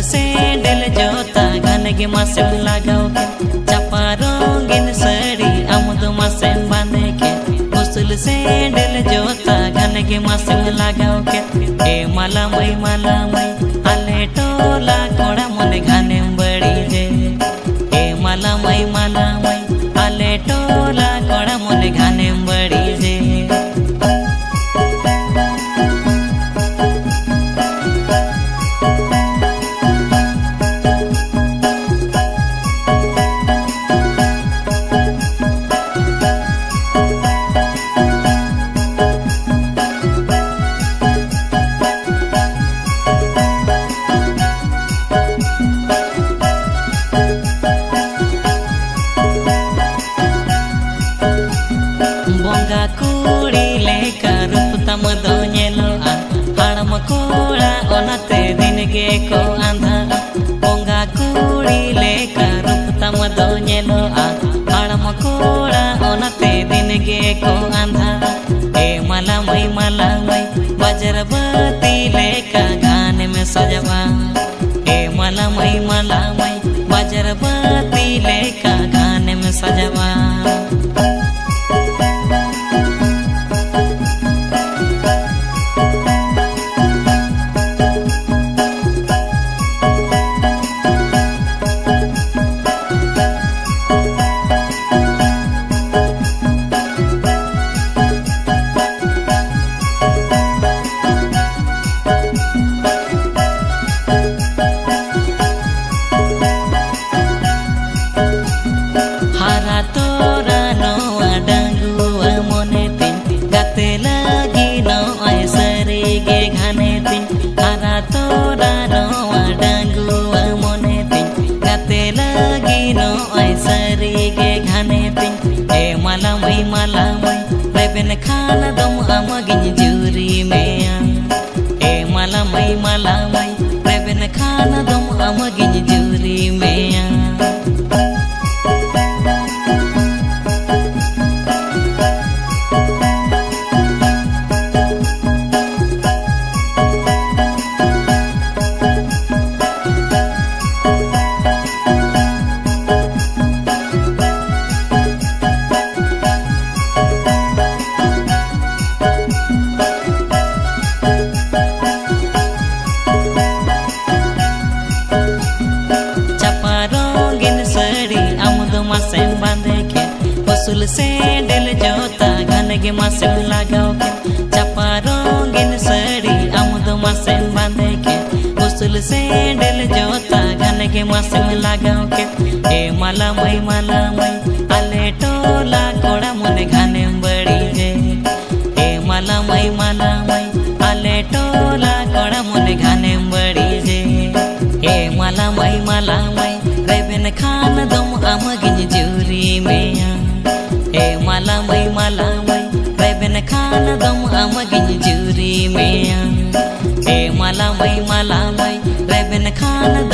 sandal जोता घन के मासेम लगाओ के चपा रंगीन साड़ी आमुद मासेम बांधे के उसल सैंडल जोता घन के मासेम लगाओ के ए माला मई आले टोला कोड़ा मोने घाने बड़ी जे ए माला मई आले टोला कोड़ा मोने घाने बड़ी जे bonga kuri leka rup tam do nyeloa haram kola onate din ge ko andha bonga kuri leka rup tam do nyeloa haram kola onate din ge ko andha e mala mai bajrabati leka gaane mein sajwa e mala mai bajrabati leka gaane mein sajwa तोरा रोआ डांगुआ मोने तिन गाते लगी no ऐसरी गे घाने तिन ए माला मई रेबेन खाना दम अमगिन jury में ए माला मई रेबेन खाना दम अमगिन जूरी में मासेम बांधे के उसल सैंडल जोता घन के मासेम लगाओ के चपा रंगीन साड़ी आमुद मासेम बांधे के उसल सैंडल जोता घन के मासेम लगाओ के ए माला मई आले टोला कोड़ा मोने घाने बड़ी जे ए माला मई आले टोला कोड़ा मोने घाने बड़ी जे ए माला मई रेबेन खान दम अमगिन जूरी में ए माला मई रेबेन खान दम अमगिन जूरी में ए माला मई रेबेन खान